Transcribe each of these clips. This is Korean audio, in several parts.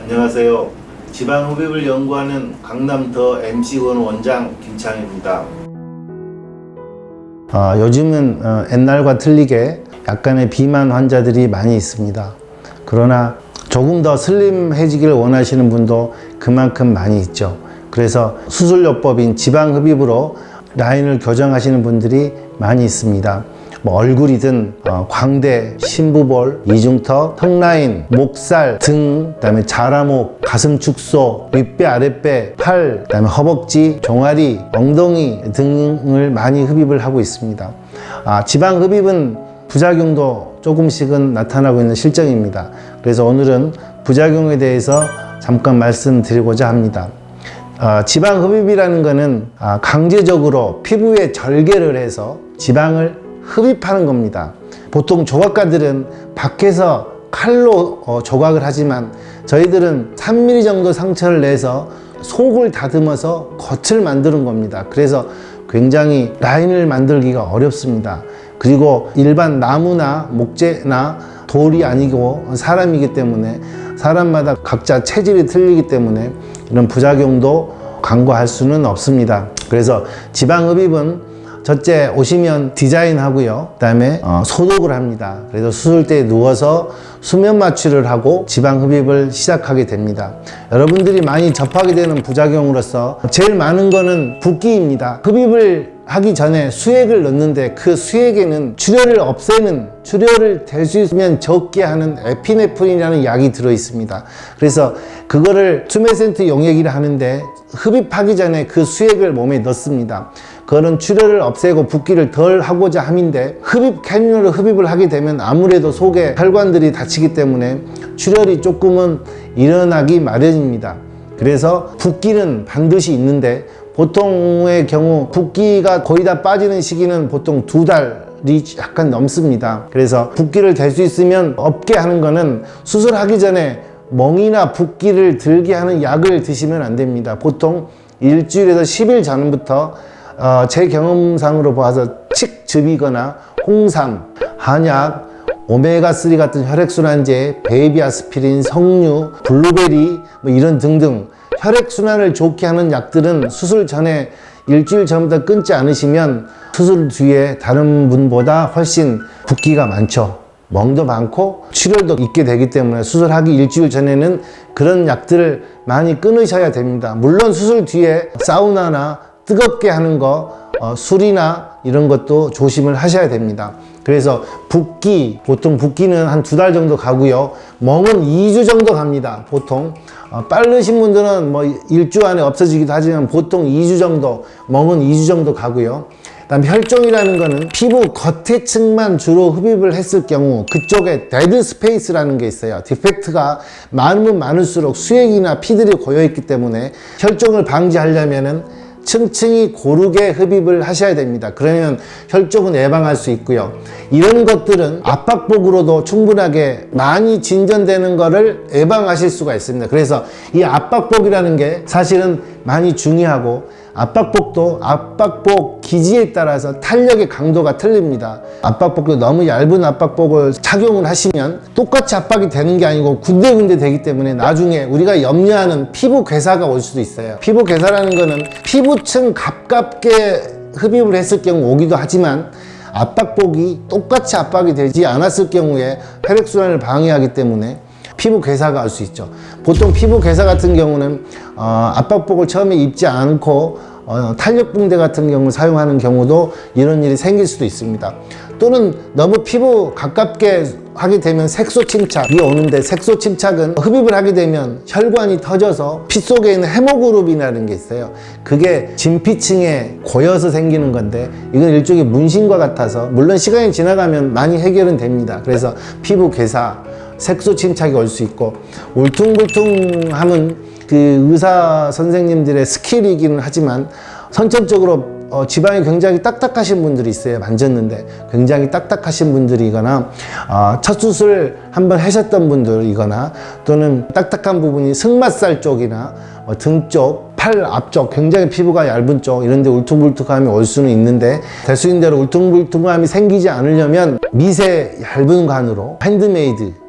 안녕하세요. 지방흡입을 연구하는 강남 더 MC원 원장 김창입니다. 요즘은 옛날과 틀리게 약간의 비만 환자들이 많이 있습니다. 그러나 조금 더 슬림해지기를 원하시는 분도 그만큼 많이 있죠. 그래서 수술요법인 지방흡입으로 라인을 교정하시는 분들이 많이 있습니다. 얼굴이든 광대, 심부볼, 이중턱, 턱라인, 목살, 등, 그다음에 자라목, 가슴 축소, 윗배, 아랫배, 팔, 그다음에 허벅지, 종아리, 엉덩이 등을 많이 흡입을 하고 있습니다. 지방 흡입은 부작용도 조금씩은 나타나고 있는 실정입니다. 그래서 오늘은 부작용에 대해서 잠깐 말씀드리고자 합니다. 지방 흡입이라는 것은 강제적으로 피부에 절개를 해서 지방을 흡입하는 겁니다. 보통 조각가들은 밖에서 칼로 조각을 하지만 저희들은 3mm 정도 상처를 내서 속을 다듬어서 겉을 만드는 겁니다. 그래서 굉장히 라인을 만들기가 어렵습니다. 그리고 일반 나무나 목재나 돌이 아니고 사람이기 때문에 사람마다 각자 체질이 틀리기 때문에 이런 부작용도 간과할 수는 없습니다. 그래서 지방흡입은 첫째 오시면 디자인하고요. 그 다음에 소독을 합니다. 그래서 수술대에 누워서 수면 마취를 하고 지방 흡입을 시작하게 됩니다. 여러분들이 많이 접하게 되는 부작용으로서 제일 많은 거는 붓기입니다. 흡입을 하기 전에 수액을 넣는데 그 수액에는 출혈을 없애는, 출혈을 될 수 있으면 적게 하는 에피네프린이라는 약이 들어 있습니다. 그래서 그거를 투메센트 용액이라 하는데 흡입하기 전에 그 수액을 몸에 넣습니다. 그거는 출혈을 없애고 붓기를 덜 하고자 함인데 흡입 캐뉼으로 흡입을 하게 되면 아무래도 속에 혈관들이 다치기 때문에 출혈이 조금은 일어나기 마련입니다. 그래서 붓기는 반드시 있는데 보통의 경우 붓기가 거의 다 빠지는 시기는 보통 2달이 약간 넘습니다. 그래서 붓기를 댈 수 있으면 없게 하는 거는 수술하기 전에 멍이나 붓기를 들게 하는 약을 드시면 안 됩니다. 보통 일주일에서 10일 전부터 제 경험상으로 봐서 칡즙이거나 홍삼, 한약, 오메가3 같은 혈액순환제, 베이비 아스피린, 석류, 블루베리 이런 등등 혈액순환을 좋게 하는 약들은 수술 전에 일주일 전부터 끊지 않으시면 수술 뒤에 다른 분보다 훨씬 붓기가 많죠. 멍도 많고 출혈도 있게 되기 때문에 수술하기 일주일 전에는 그런 약들을 많이 끊으셔야 됩니다. 물론 수술 뒤에 사우나나 뜨겁게 하는 거, 술이나 이런 것도 조심을 하셔야 됩니다. 그래서 붓기, 보통 붓기는 한 2달 정도 가고요. 멍은 2주 정도 갑니다. 보통 빠르신 분들은 일주 안에 없어지기도 하지만 보통 2주 정도, 멍은 2주 정도 가고요. 그다음 혈종이라는 거는 피부 겉에 층만 주로 흡입을 했을 경우 그쪽에 데드 스페이스라는 게 있어요. 디펙트가 많으면 많을수록 수액이나 피들이 고여있기 때문에 혈종을 방지하려면은 층층이 고르게 흡입을 하셔야 됩니다. 그러면 혈종은 예방할 수 있고요. 이런 것들은 압박복으로도 충분하게 많이 진전되는 거를 예방하실 수가 있습니다. 그래서 이 압박복이라는 게 사실은 많이 중요하고 압박복도 압박복 기지에 따라서 탄력의 강도가 틀립니다. 압박복도 너무 얇은 압박복을 착용을 하시면 똑같이 압박이 되는 게 아니고 군데군데 되기 때문에 나중에 우리가 염려하는 피부 괴사가 올 수도 있어요. 피부 괴사라는 거는 피부층 가깝게 흡입을 했을 경우 오기도 하지만 압박복이 똑같이 압박이 되지 않았을 경우에 혈액순환을 방해하기 때문에 피부 괴사가 올 수 있죠. 보통 피부 괴사 같은 경우는 압박복을 처음에 입지 않고 탄력붕대 같은 경우를 사용하는 경우도 이런 일이 생길 수도 있습니다. 또는 너무 피부 가깝게 하게 되면 색소 침착이 오는데 색소 침착은 흡입을 하게 되면 혈관이 터져서 피 속에 있는 헤모그룹이라는 게 있어요. 그게 진피층에 고여서 생기는 건데 이건 일종의 문신과 같아서 물론 시간이 지나가면 많이 해결은 됩니다. 그래서 피부 괴사, 색소 침착이 올 수 있고 울퉁불퉁함은 그 의사 선생님들의 스킬이기는 하지만 선천적으로 지방이 굉장히 딱딱하신 분들이 있어요. 만졌는데 굉장히 딱딱하신 분들이거나 첫 수술 한번 하셨던 분들이거나 또는 딱딱한 부분이 승마살 쪽이나 등 쪽, 팔 앞쪽 굉장히 피부가 얇은 쪽 이런 데 울퉁불퉁함이 올 수는 있는데 될 수 있는 대로 울퉁불퉁함이 생기지 않으려면 미세 얇은 관으로 핸드메이드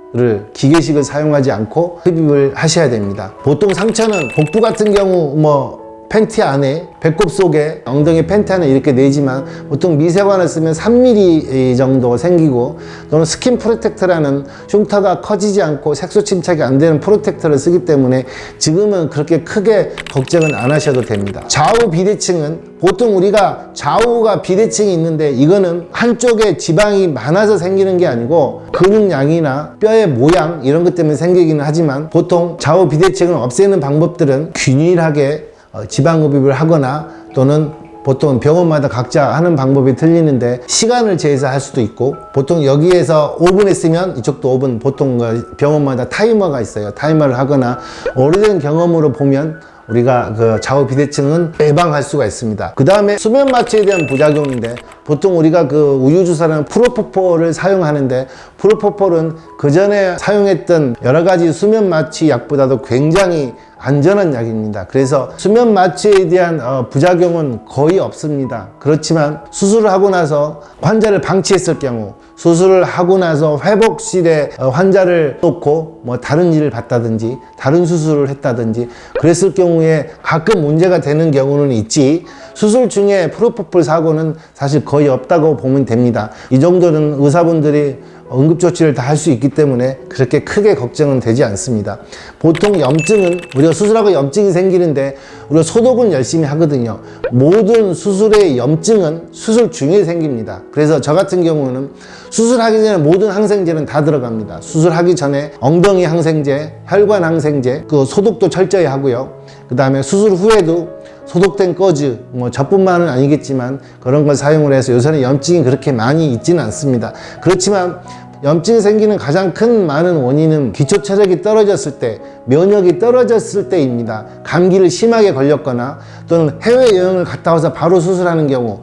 기계식을 사용하지 않고 흡입을 하셔야 됩니다. 보통 상처는 복부 같은 경우 팬티 안에, 배꼽 속에, 엉덩이 팬티 안에 이렇게 내지만 보통 미세관을 쓰면 3mm 정도 생기고 또는 스킨 프로텍터라는 흉터가 커지지 않고 색소 침착이 안 되는 프로텍터를 쓰기 때문에 지금은 그렇게 크게 걱정은 안 하셔도 됩니다. 좌우 비대칭은 보통 우리가 좌우가 비대칭이 있는데 이거는 한쪽에 지방이 많아서 생기는 게 아니고 근육량이나 뼈의 모양 이런 것 때문에 생기기는 하지만 보통 좌우 비대칭을 없애는 방법들은 균일하게 지방흡입을 하거나 또는 보통 병원마다 각자 하는 방법이 틀리는데 시간을 재서 할 수도 있고 보통 여기에서 5분 했으면 이쪽도 5분 보통 병원마다 타이머가 있어요. 타이머를 하거나 오래된 경험으로 보면 우리가 그 좌우 비대칭은 예방할 수가 있습니다. 그 다음에 수면 마취에 대한 부작용인데 보통 우리가 그 우유주사라는 프로포폴을 사용하는데 프로포폴은 그 전에 사용했던 여러 가지 수면 마취 약보다도 굉장히 안전한 약입니다. 그래서 수면 마취에 대한 부작용은 거의 없습니다. 그렇지만 수술을 하고 나서 환자를 방치했을 경우 수술을 하고 나서 회복실에 환자를 놓고 다른 일을 봤다든지 다른 수술을 했다든지 그랬을 경우에 가끔 문제가 되는 경우는 있지 수술 중에 프로포폴 사고는 사실 거의 없다고 보면 됩니다. 이 정도는 의사분들이 응급조치를 다 할 수 있기 때문에 그렇게 크게 걱정은 되지 않습니다. 보통 염증은 우리가 수술하고 염증이 생기는데 우리가 소독은 열심히 하거든요. 모든 수술의 염증은 수술 중에 생깁니다. 그래서 저 같은 경우는 수술하기 전에 모든 항생제는 다 들어갑니다. 수술하기 전에 엉덩이 항생제, 혈관 항생제, 그 소독도 철저히 하고요. 그 다음에 수술 후에도 소독된 거즈, 저뿐만은 아니겠지만 그런 걸 사용을 해서 요새는 염증이 그렇게 많이 있지는 않습니다. 그렇지만 염증이 생기는 가장 큰 많은 원인은 기초 체력이 떨어졌을 때, 면역이 떨어졌을 때입니다. 감기를 심하게 걸렸거나 또는 해외여행을 갔다 와서 바로 수술하는 경우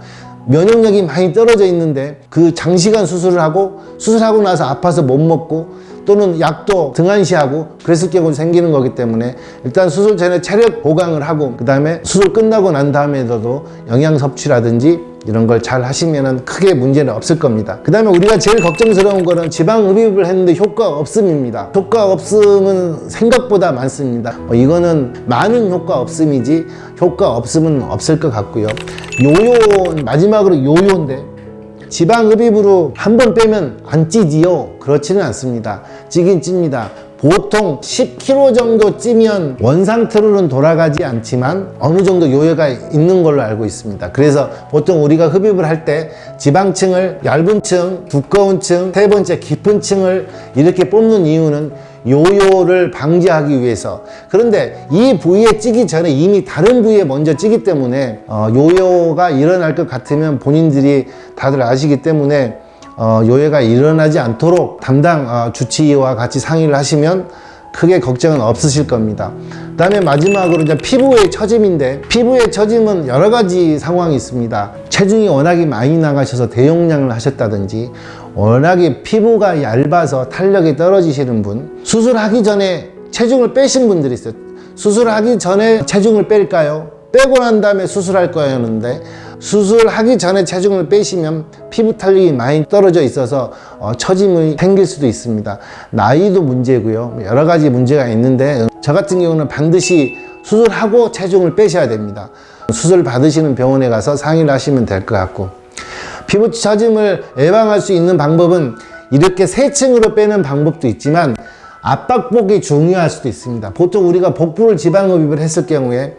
면역력이 많이 떨어져 있는데 그 장시간 수술을 하고 수술하고 나서 아파서 못 먹고 또는 약도 등한시하고 그랬을 경우 생기는 거기 때문에 일단 수술 전에 체력 보강을 하고 그 다음에 수술 끝나고 난 다음에도 영양 섭취라든지 이런 걸 잘 하시면은 크게 문제는 없을 겁니다. 그 다음에 우리가 제일 걱정스러운 거는 지방 흡입을 했는데 효과 없음입니다. 효과 없음은 생각보다 많습니다. 이거는 많은 효과 없음이지 효과 없음은 없을 것 같고요. 마지막으로 요요인데 지방 흡입으로 한 번 빼면 안 찌지요? 그렇지는 않습니다. 찌긴 찝니다. 보통 10kg 정도 찌면 원상태로는 돌아가지 않지만 어느 정도 요요가 있는 걸로 알고 있습니다. 그래서 보통 우리가 흡입을 할 때 지방층을 얇은 층, 두꺼운 층, 세 번째 깊은 층을 이렇게 뽑는 이유는 요요를 방지하기 위해서. 그런데 이 부위에 찌기 전에 이미 다른 부위에 먼저 찌기 때문에 요요가 일어날 것 같으면 본인들이 다들 아시기 때문에 요요가 일어나지 않도록 담당 주치의와 같이 상의를 하시면 크게 걱정은 없으실 겁니다. 그 다음에 마지막으로 이제 피부의 처짐인데 피부의 처짐은 여러 가지 상황이 있습니다. 체중이 워낙에 많이 나가셔서 대용량을 하셨다든지 워낙에 피부가 얇아서 탄력이 떨어지시는 분, 수술하기 전에 체중을 빼신 분들이 있어요. 수술하기 전에 체중을 뺄까요? 빼고 난 다음에 수술할 거였는데 수술하기 전에 체중을 빼시면 피부 탄력이 많이 떨어져 있어서 처짐이 생길 수도 있습니다. 나이도 문제고요. 여러 가지 문제가 있는데 저 같은 경우는 반드시 수술하고 체중을 빼셔야 됩니다. 수술 받으시는 병원에 가서 상의를 하시면 될 것 같고 피부 처짐을 예방할 수 있는 방법은 이렇게 세 층으로 빼는 방법도 있지만 압박복이 중요할 수도 있습니다. 보통 우리가 복부를 지방흡입을 했을 경우에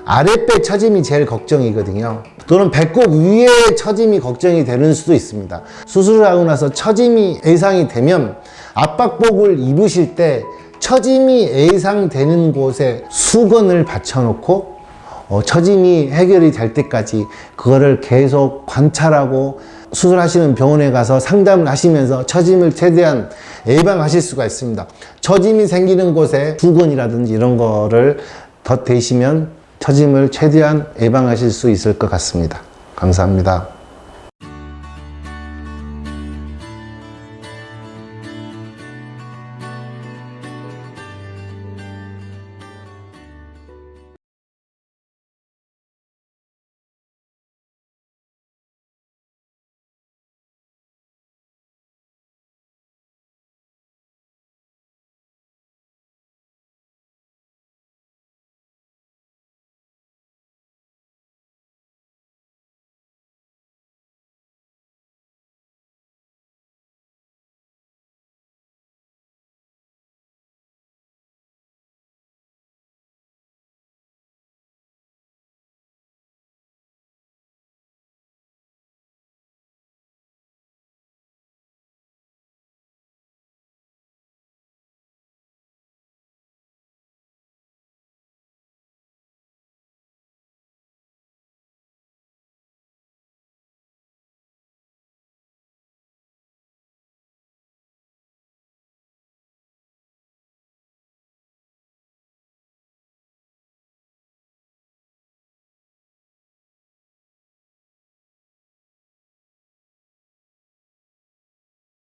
아랫배 처짐이 제일 걱정이거든요. 또는 배꼽 위에 처짐이 걱정이 되는 수도 있습니다. 수술을 하고 나서 처짐이 예상이 되면 압박복을 입으실 때 처짐이 예상되는 곳에 수건을 받쳐놓고 처짐이 해결이 될 때까지 그거를 계속 관찰하고 수술하시는 병원에 가서 상담을 하시면서 처짐을 최대한 예방하실 수가 있습니다. 처짐이 생기는 곳에 수건이라든지 이런 거를 덧대시면 처짐을 최대한 예방하실 수 있을 것 같습니다. 감사합니다.